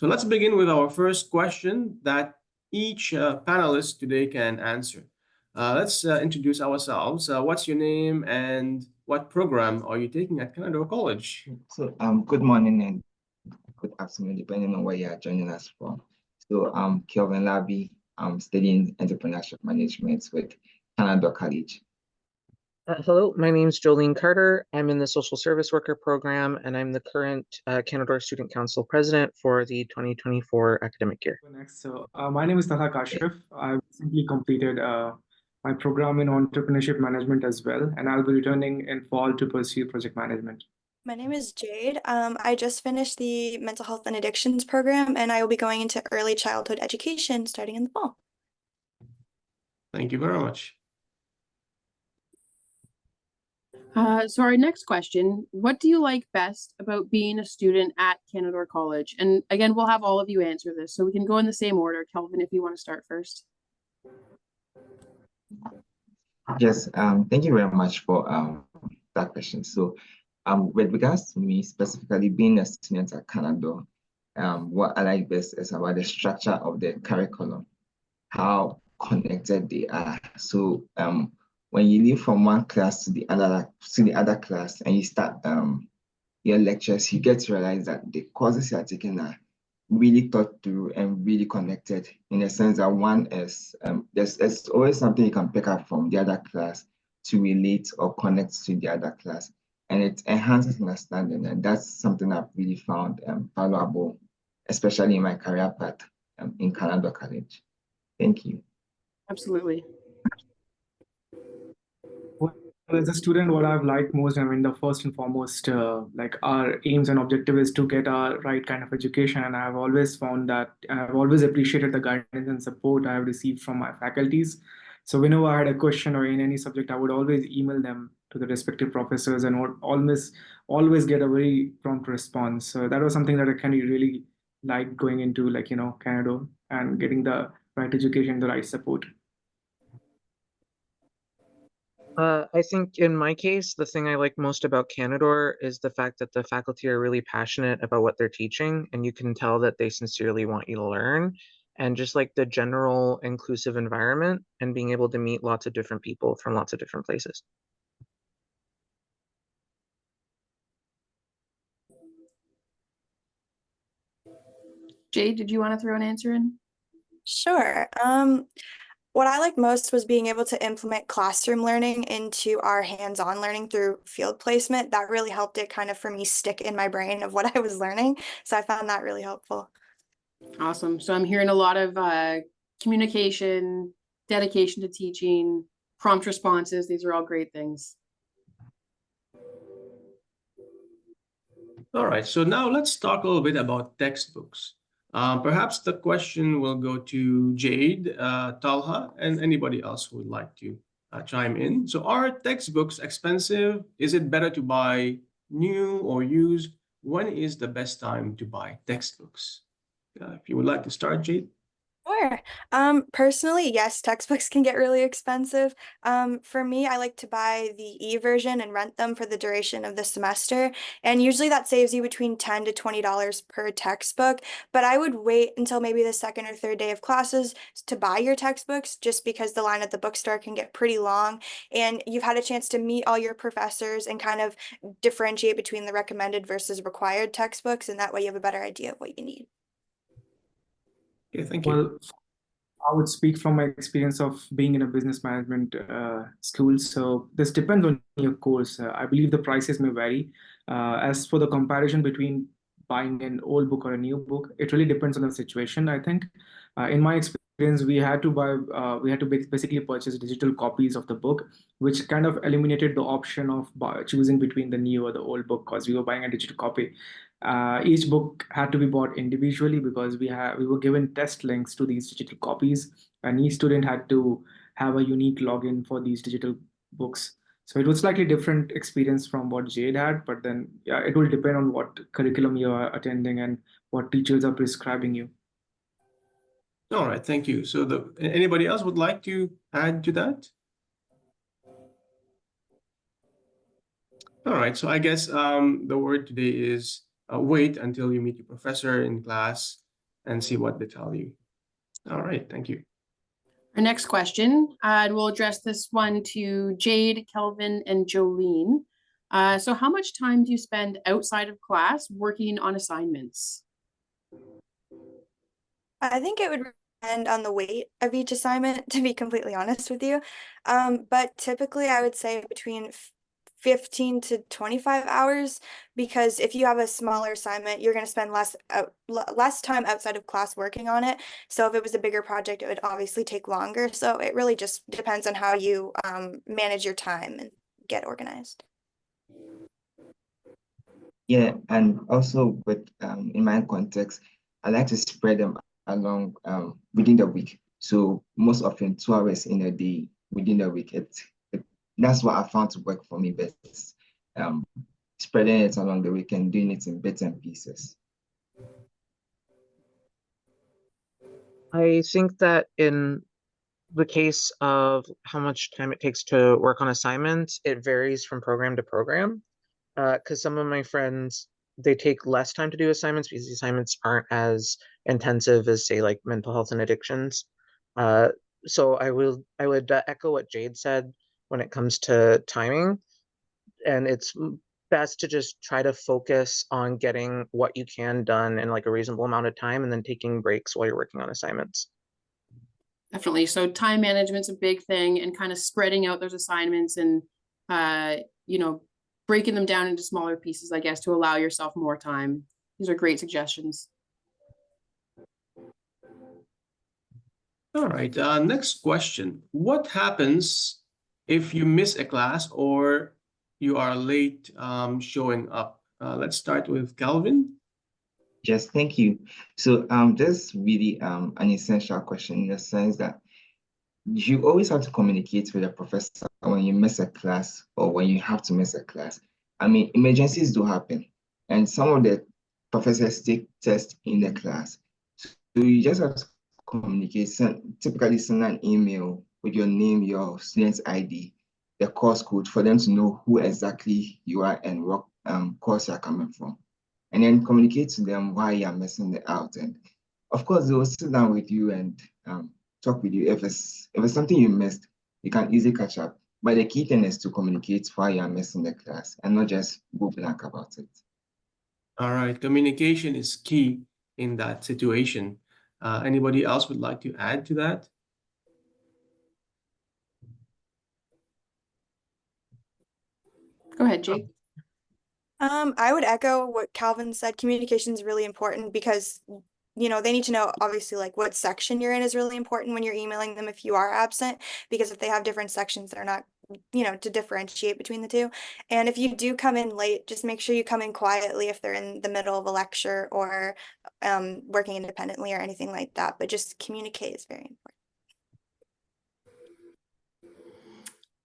So let's begin with our first question that each panelist today can answer. Let's introduce ourselves. What's your name and what program are you taking at Canadore College? So good morning and good afternoon, depending on where you are joining us from. So I'm Kelvin Labi. I'm studying entrepreneurship management with Canadore College. Hello, my name is Jolene Carter. I'm in the social service worker program, and I'm the current Canadore Student Council president for the 2024 academic year. Next, my name is Talha Kashif. I recently completed my program in entrepreneurship management as well, and I'll be returning in fall to pursue project management. My name is Jade. I just finished the mental health and addictions program, and I will be going into early childhood education starting in the fall. Thank you very much. So our next question, what do you like best about being a student at Canadore College? And again, we'll have all of you answer this, so we can go in the same order. Kelvin, if you want to start first. Yes, thank you very much for that question. So with regards to me specifically being a student at Canadore, what I like best is about the structure of the curriculum, how connected they are. So when you leave from one class to the other class and you start your lectures, you get to realize that the courses you are taking are really thought through and really connected, in the sense that one is there's always something you can pick up from the other class to relate or connect to the other class, and it enhances understanding, and that's something I've really found valuable, especially in my career path in Canadore College. Thank you. Absolutely. Well, as a student, what I've liked most, the first and foremost, like our aims and objective is to get our right kind of education. And I've always found that I've always appreciated the guidance and support I have received from my faculties. So whenever I had a question or in any subject, I would always email them to the respective professors and would always get a very prompt response. So that was something that I kind of really liked going into, Canadore and getting the right education, the right support. I think in my case, the thing I like most about Canadore is the fact that the faculty are really passionate about what they're teaching, and you can tell that they sincerely want you to learn. And just like the general inclusive environment and being able to meet lots of different people from lots of different places. Jade, did you want to throw an answer in? Sure. What I liked most was being able to implement classroom learning into our hands-on learning through field placement. That really helped it kind of for me stick in my brain of what I was learning. So I found that really helpful. Awesome. So I'm hearing a lot of communication, dedication to teaching, prompt responses. These are all great things. All right, so now let's talk a little bit about textbooks. Perhaps the question will go to Jade, Talha, and anybody else who would like to chime in. So are textbooks expensive? Is it better to buy new or used? When is the best time to buy textbooks? If you would like to start, Jade. Sure. Personally, yes, textbooks can get really expensive. For me, I like to buy the e-version and rent them for the duration of the semester. And usually that saves you between $10 to $20 per textbook. But I would wait until maybe the second or third day of classes to buy your textbooks, just because the line at the bookstore can get pretty long. And you've had a chance to meet all your professors and kind of differentiate between the recommended versus required textbooks. And that way you have a better idea of what you need. Yeah, thank you. Well, I would speak from my experience of being in a business management school. So this depends on your course. I believe the prices may vary. As for the comparison between buying an old book or a new book, it really depends on the situation, I think. In my experience, we had to basically purchase digital copies of the book, which kind of eliminated the option of choosing between the new or the old book, because we were buying a digital copy. Each book had to be bought individually because we were given test links to these digital copies, and each student had to have a unique login for these digital books. So it was slightly different experience from what Jade had, but then yeah, it will depend on what curriculum you are attending and what teachers are prescribing you. All right, thank you. So anybody else would like to add to that? All right, so I guess the word today is wait until you meet your professor in class and see what they tell you. All right, thank you. Our next question, and we'll address this one to Jade, Kelvin, and Jolene. So how much time do you spend outside of class working on assignments? I think it would depend on the weight of each assignment, to be completely honest with you. But typically I would say between 15 to 25 hours, because if you have a smaller assignment, you're going to spend less time outside of class working on it. So if it was a bigger project, it would obviously take longer. So it really just depends on how you manage your time and get organized. Yeah, and also with in my context, I like to spread them along within the week. So most often 2 hours in a day within the week. That's what I found to work for me best. Um, Spreading it along the week and doing it in bits and pieces. I think that in the case of how much time it takes to work on assignments, it varies from program to program. Because some of my friends, they take less time to do assignments because the assignments aren't as intensive as, say, like mental health and addictions. So I would echo what Jade said when it comes to timing, and it's best to just try to focus on getting what you can done in like a reasonable amount of time, and then taking breaks while you're working on assignments. Definitely. So time management's a big thing, and kind of spreading out those assignments and, breaking them down into smaller pieces, I guess, to allow yourself more time. These are great suggestions. All right, next question. What happens if you miss a class or you are late showing up? Let's start with Calvin. Yes, thank you. So this is really an essential question in the sense that you always have to communicate with a professor when you miss a class or when you have to miss a class. I mean, emergencies do happen, and some of the professors take tests in the class. So you just have to communicate, typically send an email with your name, your student's ID, the course code for them to know who exactly you are and what course you're coming from. And then communicate to them why you're missing it out. And of course, they will sit down with you and talk with you. If it's something you missed, you can easily catch up. But the key thing is to communicate why you're missing the class and not just go blank about it. All right, communication is key in that situation. Anybody else would like to add to that? Go ahead, Jake. I would echo what Calvin said. Communication is really important because, they need to know, obviously, like what section you're in is really important when you're emailing them if you are absent, because if they have different sections, they're not, to differentiate between the two. And if you do come in late, just make sure you come in quietly if they're in the middle of a lecture or working independently or anything like that. But just communicate is very important.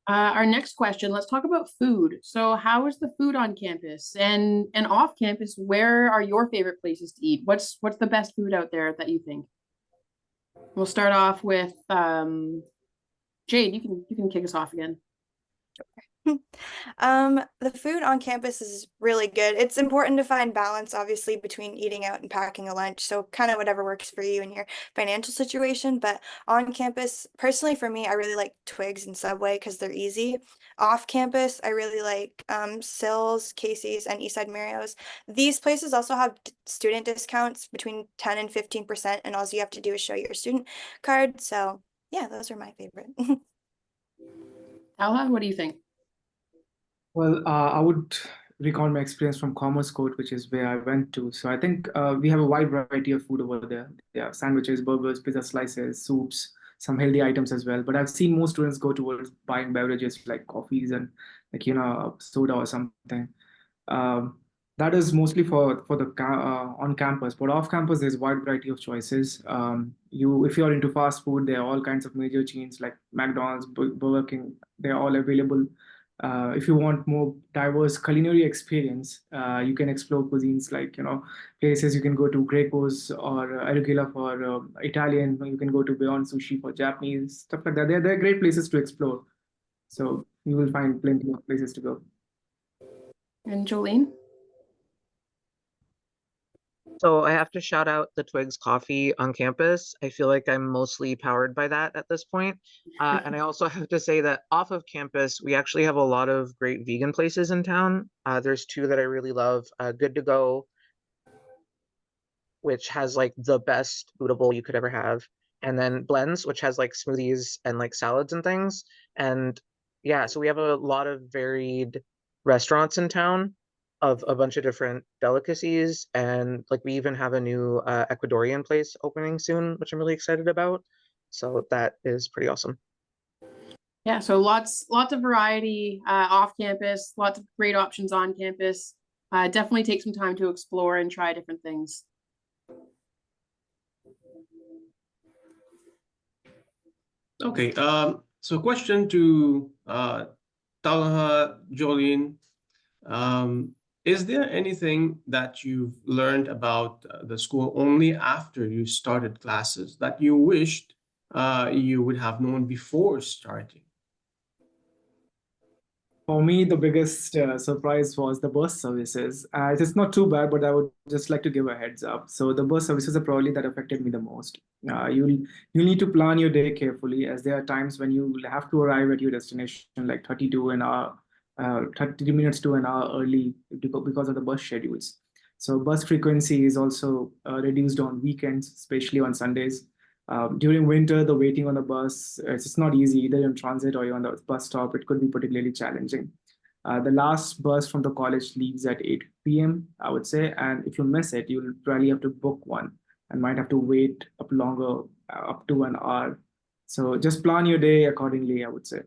Our next question, let's talk about food. So how is the food on campus and off campus? Where are your favorite places to eat? What's the best food out there that you think? We'll start off with Jade. You can kick us off again. The food on campus is really good. It's important to find balance, obviously, between eating out and packing a lunch. So kind of whatever works for you and your financial situation. But on campus, personally for me, I really like Twigs and Subway because they're easy. Off campus, I really like Sills, Casey's, and Eastside Mario's. These places also have student discounts between 10 and 15%, and all you have to do is show your student card. So yeah, those are my favorite. Alha, what do you think? Well, I would recall my experience from Commerce Court, which is where I went to. So I think we have a wide variety of food over there. There are sandwiches, burgers, pizza slices, soups, some healthy items as well. But I've seen most students go towards buying beverages like coffees and soda or something. That is mostly for the on campus, but off campus there's a wide variety of choices. If you're into fast food, there are all kinds of major chains like McDonald's, Burger King. They're all available. If you want more diverse culinary experience, you can explore cuisines like places you can go to Greco's or Arugula for Italian. You can go to Beyond Sushi for Japanese, stuff like that. They're great places to explore. So you will find plenty of places to go. And Jolene? So I have to shout out the Twigs coffee on campus. I feel like I'm mostly powered by that at this point. And I also have to say that off of campus, we actually have a lot of great vegan places in town. There's two that I really love. Good to Go, which has like the best bootable you could ever have. And then Blends, which has like smoothies and like salads and things. And yeah, so we have a lot of varied restaurants in town of a bunch of different delicacies. And like we even have a new Ecuadorian place opening soon, which I'm really excited about. So that is pretty awesome. Yeah, so lots of variety off campus, lots of great options on campus. Definitely take some time to explore and try different things. Okay, so question to Talha, Jolene. Is there anything that you've learned about the school only after you started classes that you wished you would have known before starting? For me, the biggest surprise was the bus services. It's not too bad, but I would just like to give a heads up. So the bus services are probably that affected me the most. You'll need to plan your day carefully, as there are times when you will have to arrive at your destination like 30 minutes to an hour early because of the bus schedules. So bus frequency is also reduced on weekends, especially on Sundays. During winter, the waiting on the bus, it's just not easy, either you're in transit or you're on the bus stop. It could be particularly challenging. The last bus from the college leaves at 8 p.m., I would say. And if you miss it, you'll probably have to book one and might have to wait up longer, up to an hour. So just plan your day accordingly, I would say.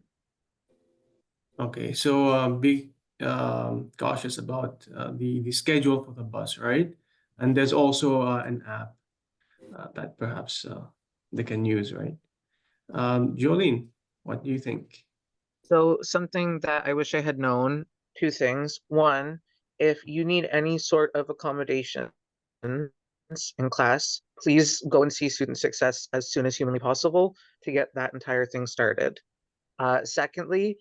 Okay, so be cautious about the schedule for the bus, right? And there's also an app that perhaps they can use, right? Jolene, what do you think? So something that I wish I had known, two things. One, if you need any sort of accommodation in class, please go and see student success as soon as humanly possible to get that entire thing started. Secondly,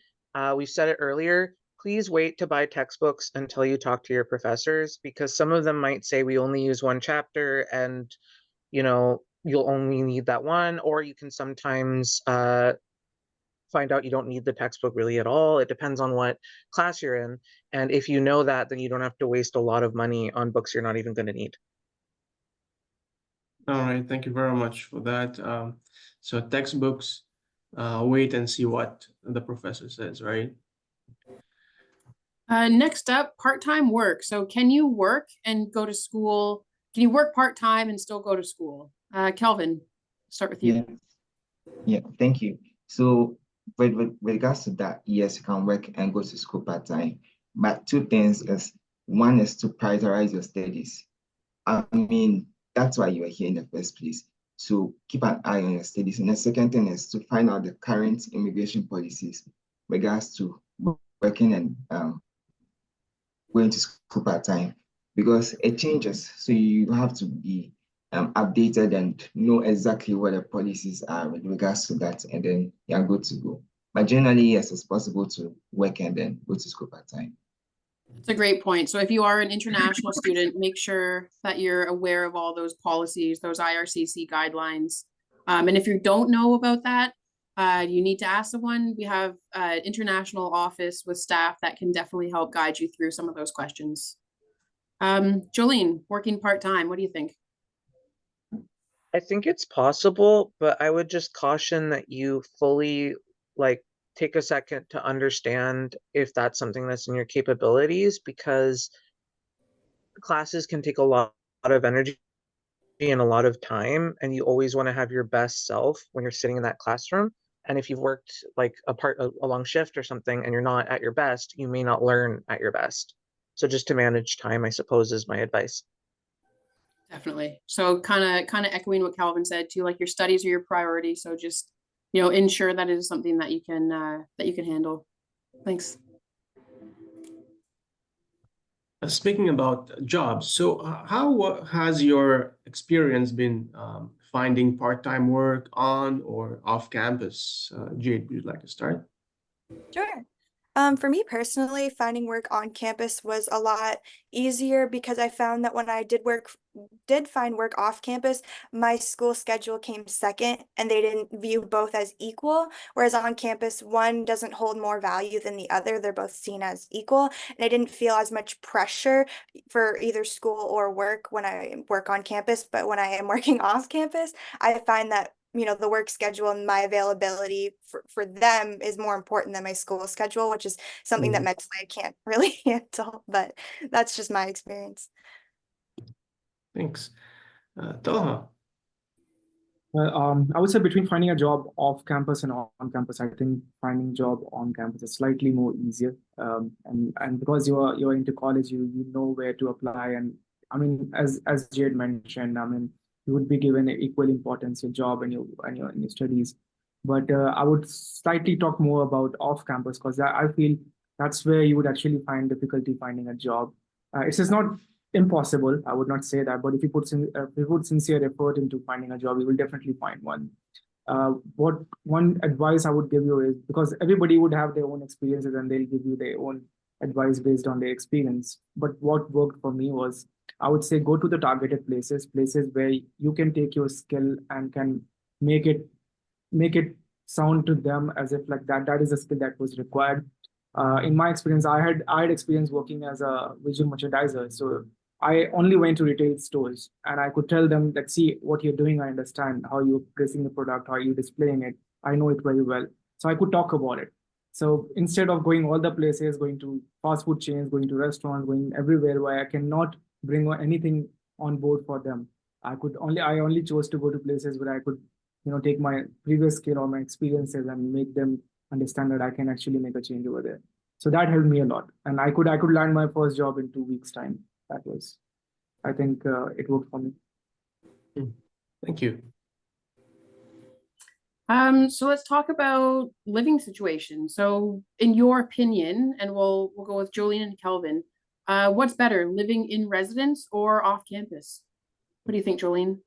we said it earlier, please wait to buy textbooks until you talk to your professors, because some of them might say we only use one chapter and you'll only need that one, or you can sometimes find out you don't need the textbook really at all. It depends on what class you're in. And if you know that, then you don't have to waste a lot of money on books you're not even going to need. All right, thank you very much for that. So textbooks, wait and see what the professor says, right? Next up, part-time work. So can you work and go to school? Can you work part-time and still go to school? Kelvin, start with you. Yeah, thank you. So with regards to that, yes, you can work and go to school part-time. But two things is, one is to prioritize your studies. I mean, that's why you are here in the first place. So keep an eye on your studies. And the second thing is to find out the current immigration policies regards to working and going to school part-time, because it changes. So you have to be updated and know exactly what the policies are with regards to that, and then you're good to go. But generally, yes, it's possible to work and then go to school part-time. It's a great point. So if you are an international student, make sure that you're aware of all those policies, those IRCC guidelines. And if you don't know about that, you need to ask someone. We have an international office with staff that can definitely help guide you through some of those questions. Jolene, working part-time, what do you think? I think it's possible, but I would just caution that you fully take a second to understand if that's something that's in your capabilities, because classes can take a lot of energy and a lot of time, and you always want to have your best self when you're sitting in that classroom. And if you've worked like a long shift or something and you're not at your best, you may not learn at your best. So just to manage time, I suppose, is my advice. Definitely. So kind of echoing what Calvin said too, like your studies are your priority. So just, ensure that it is something that you can handle. Thanks. Speaking about jobs, so how has your experience been finding part-time work on or off campus? Jade, would you like to start? Sure. For me personally, finding work on campus was a lot easier because I found that when I did find work off campus, my school schedule came second and they didn't view both as equal. Whereas on campus, one doesn't hold more value than the other. They're both seen as equal. And I didn't feel as much pressure for either school or work when I work on campus. But when I am working off campus, I find that the work schedule and my availability for them is more important than my school schedule, which is something that mentally I can't really handle, but that's just my experience. Thanks. Talha. I would say between finding a job off campus and on campus, I think finding job on campus is slightly more easier. And because you're into college, you know where to apply. And I mean, as Jade mentioned, I mean, you would be given equal importance your job and your studies. But I would slightly talk more about off campus because I feel that's where you would actually find difficulty finding a job. It's just not impossible. I would not say that, but if you put sincere effort into finding a job, you will definitely find one. What one advice I would give you is, because everybody would have their own experiences and they'll give you their own advice based on their experience. But what worked for me was, I would say, go to the targeted places where you can take your skill and can make it sound to them as if like that is a skill that was required. In my experience, I had experience working as a visual merchandiser. So I only went to retail stores and I could tell them that, see what you're doing, I understand how you're placing the product, how you're displaying it. I know it very well. So I could talk about it. So instead of going all the places, going to fast food chains, going to restaurants, going everywhere where I cannot bring anything on board for them, I only chose to go to places where I could, take my previous skill or my experiences and make them understand that I can actually make a change over there. So that helped me a lot. And I could land my first job in 2 weeks' time. I think it worked for me. Thank you. So let's talk about living situation. So in your opinion, and we'll go with Jolene and Kelvin, what's better, living in residence or off campus? What do you think, Jolene?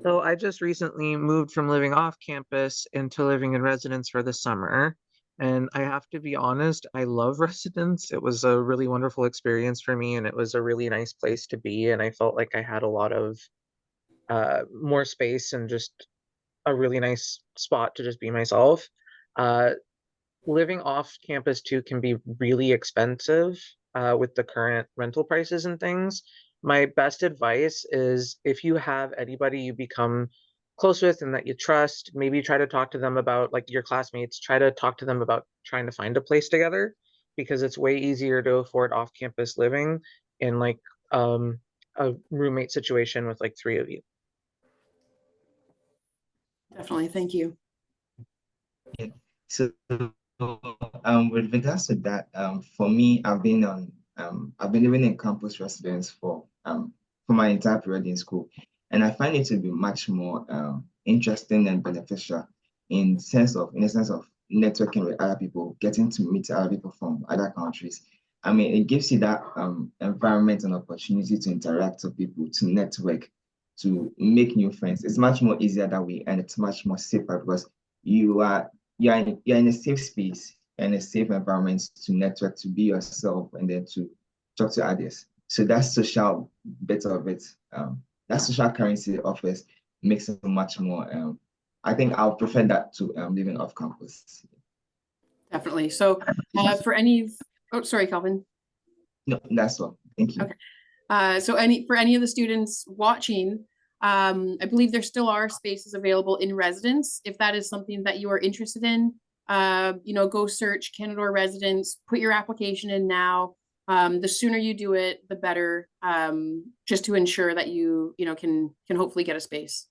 So I just recently moved from living off campus into living in residence for the summer. And I have to be honest, I love residence. It was a really wonderful experience for me, and it was a really nice place to be. And I felt like I had a lot of more space and just a really nice spot to just be myself. Living off campus too can be really expensive with the current rental prices and things. My best advice is, if you have anybody you become close with and that you trust, maybe try to talk to them about, like your classmates, try to talk to them about trying to find a place together, because it's way easier to afford off-campus living in like a roommate situation with like 3 of you. Definitely, thank you. Yeah. So, with regards to that, for me, I've been living in campus residence for my entire period in school, and I find it to be much more interesting and beneficial in the sense of networking with other people, getting to meet other people from other countries. I mean, it gives you that environment and opportunity to interact with people, to network, to make new friends. It's much more easier that way, and it's much more safer because you're in a safe space and a safe environment to network, to be yourself, and then to talk to others. So that social bit of it, that social currency offers makes it much more. I think I'll prefer that to living off campus. Definitely. So for any, oh, sorry, Calvin. No, that's all. Thank you. Okay. So for any of the students watching, I believe there still are spaces available in residence. If that is something that you are interested in, go search Canadore residence, put your application in now. The sooner you do it, the better, just to ensure that you can hopefully get a space.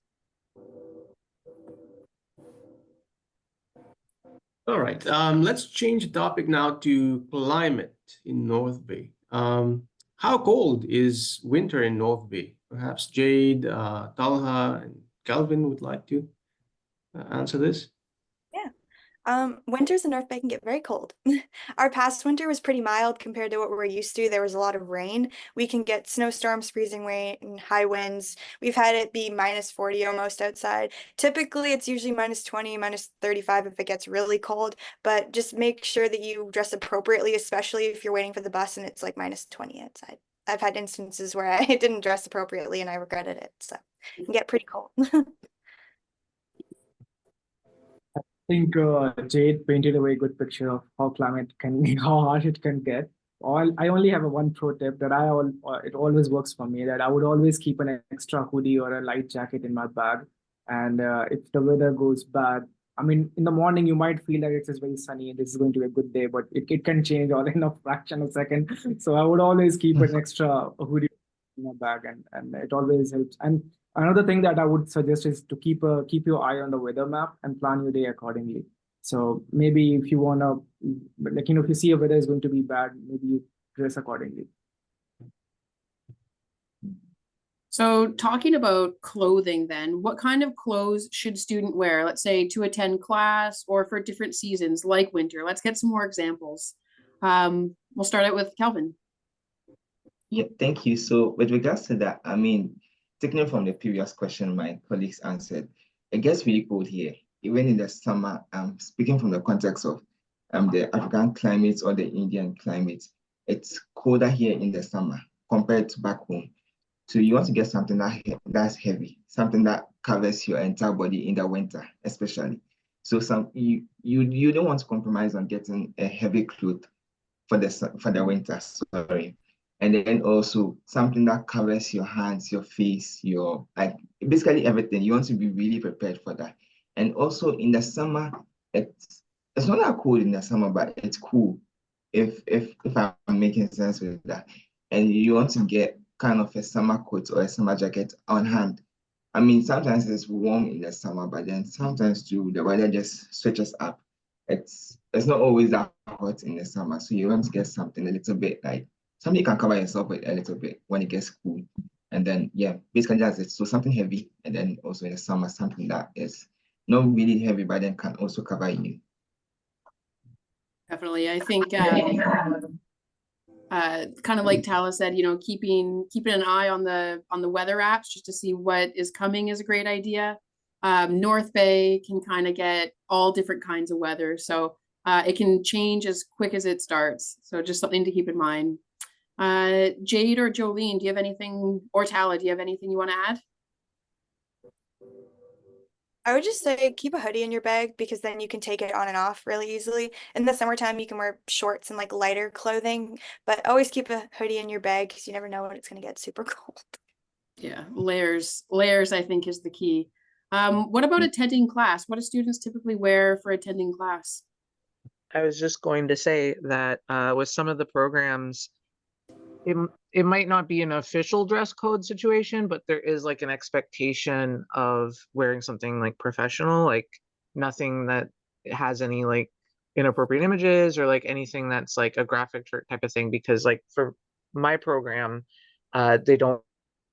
All right, let's change the topic now to climate in North Bay. How cold is winter in North Bay? Perhaps Jade, Talha, and Calvin would like to answer this. Yeah. Winters in North Bay can get very cold. Our past winter was pretty mild compared to what we're used to. There was a lot of rain. We can get snowstorms, freezing rain, high winds. We've had it be -40 almost outside. Typically, it's usually -20, -35 if it gets really cold, but just make sure that you dress appropriately, especially if you're waiting for the bus and it's like -20 outside. I've had instances where I didn't dress appropriately and I regretted it. So it can get pretty cold. Think Jade painted a very good picture of how climate can, how harsh it can get. I only have a one pro tip that it always works for me, that I would always keep an extra hoodie or a light jacket in my bag. And if the weather goes bad, I mean, in the morning you might feel that it is very sunny and this is going to be a good day, but it can change all in a fraction of a second. So I would always keep an extra hoodie in my bag, and it always helps. And another thing that I would suggest is to keep your eye on the weather map and plan your day accordingly. So maybe if you wanna, like, if you see a weather is going to be bad, maybe you dress accordingly. So talking about clothing then, what kind of clothes should student wear, let's say to attend class or for different seasons like winter? Let's get some more examples. We'll start out with Kelvin. Yeah, thank you. So with regards to that, I mean, taking it from the previous question my colleagues answered, it gets really cold here, even in the summer. Speaking from the context of the African climate or the Indian climate, it's colder here in the summer compared to back home. So you want to get something that's heavy, something that covers your entire body in the winter, especially. So you don't want to compromise on getting a heavy cloth for the winter, sorry. And then also something that covers your hands, your face, your, like, basically everything. You want to be really prepared for that. And also in the summer, it's not that cold in the summer, but it's cool if I'm making sense with that. And you want to get kind of a summer coat or a summer jacket on hand. I mean, sometimes it's warm in the summer, but then sometimes too, the weather just switches up. It's not always that hot in the summer. So you want to get something a little bit, like something you can cover yourself with a little bit when it gets cool. And then, yeah, basically that's it. So something heavy, and then also in the summer, something that is not really heavy, but then can also cover you. Definitely. I think kind of like Tala said, keeping an eye on the weather apps just to see what is coming is a great idea. North Bay can kind of get all different kinds of weather, so it can change as quick as it starts. So just something to keep in mind. Jade or Jolene, do you have anything, or Tala, do you have anything you want to add? I would just say keep a hoodie in your bag because then you can take it on and off really easily. In the summertime, you can wear shorts and like lighter clothing, but always keep a hoodie in your bag because you never know when it's going to get super cold. Yeah, layers I think is the key. What about attending class? What do students typically wear for attending class? I was just going to say that with some of the programs, it might not be an official dress code situation, but there is like an expectation of wearing something like professional, like nothing that has any like inappropriate images or like anything that's like a graphic type of thing. Because like for my program, they don't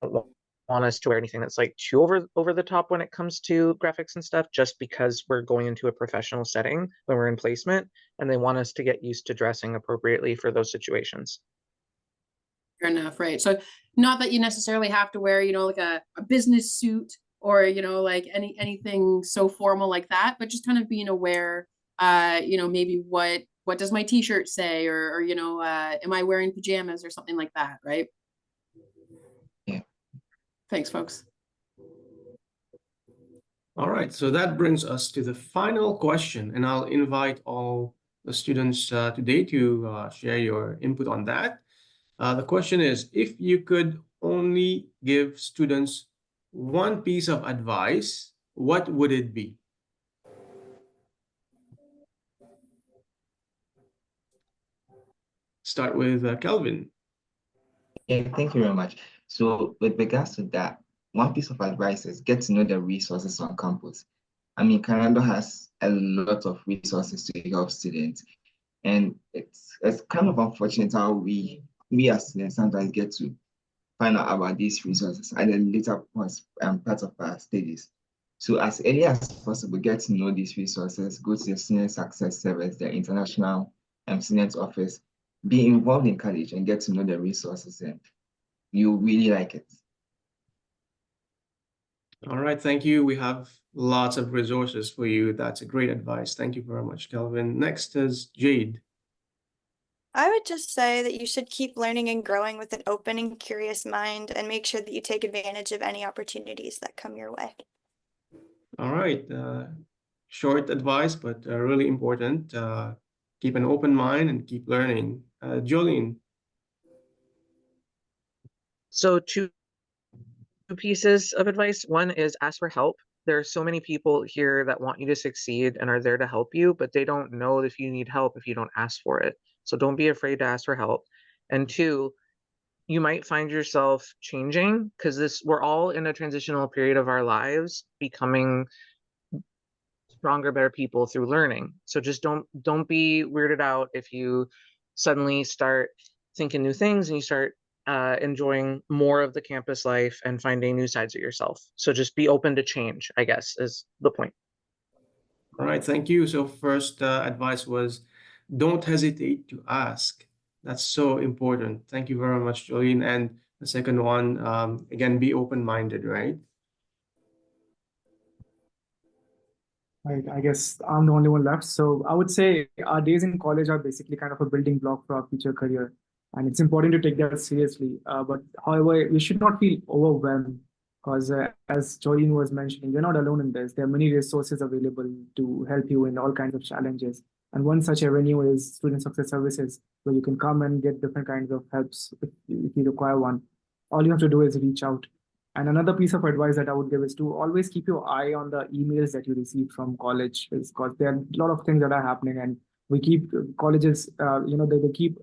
want us to wear anything that's like too over the top when it comes to graphics and stuff, just because we're going into a professional setting when we're in placement, and they want us to get used to dressing appropriately for those situations. Fair enough, right? So not that you necessarily have to wear, like a business suit or, like anything so formal like that, but just kind of being aware, maybe what does my t-shirt say, or am I wearing pajamas or something like that, right? Yeah. Thanks, folks. All right, so that brings us to the final question, and I'll invite all the students today to share your input on that. The question is, if you could only give students one piece of advice, what would it be? Start with Kelvin. Yeah, thank you very much. So with regards to that, one piece of advice is get to know the resources on campus. I mean, Canada has a lot of resources to help students, and it's kind of unfortunate how we as students sometimes get to find out about these resources at the later part of our studies. So as early as possible, get to know these resources, go to the Senior Success Service, the International Student Office, be involved in college and get to know the resources, and you really like it. All right, thank you. We have lots of resources for you. That's a great advice. Thank you very much, Kelvin. Next is Jade. I would just say that you should keep learning and growing with an open and curious mind and make sure that you take advantage of any opportunities that come your way. All right, short advice, but really important. Keep an open mind and keep learning. Jolene. So two pieces of advice. One is ask for help. There are so many people here that want you to succeed and are there to help you, but they don't know if you need help if you don't ask for it. So don't be afraid to ask for help. And two, you might find yourself changing because we're all in a transitional period of our lives, becoming stronger, better people through learning. So just don't be weirded out if you suddenly start thinking new things and you start enjoying more of the campus life and finding new sides of yourself. So just be open to change, I guess, is the point. All right, thank you. So first advice was don't hesitate to ask. That's so important. Thank you very much, Jolene. And the second one, again, be open-minded, right? Right, I guess I'm the only one left. So I would say our days in college are basically kind of a building block for our future career. And it's important to take that seriously. But however, we should not feel overwhelmed because as Jolene was mentioning, you're not alone in this. There are many resources available to help you in all kinds of challenges. And one such avenue is Student Success Services, where you can come and get different kinds of helps if you require one. All you have to do is reach out. And another piece of advice that I would give is to always keep your eye on the emails that you receive from college, because there are a lot of things that are happening, and we keep colleges, they keep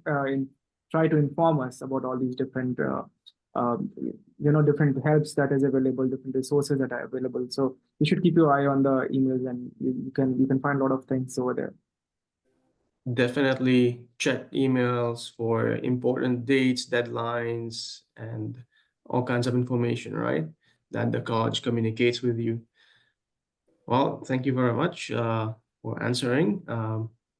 try to inform us about all these different, different helps that is available, different resources that are available. So you should keep your eye on the emails, and you can find a lot of things over there. Definitely check emails for important dates, deadlines, and all kinds of information, right? That the college communicates with you. Well, thank you very much for answering.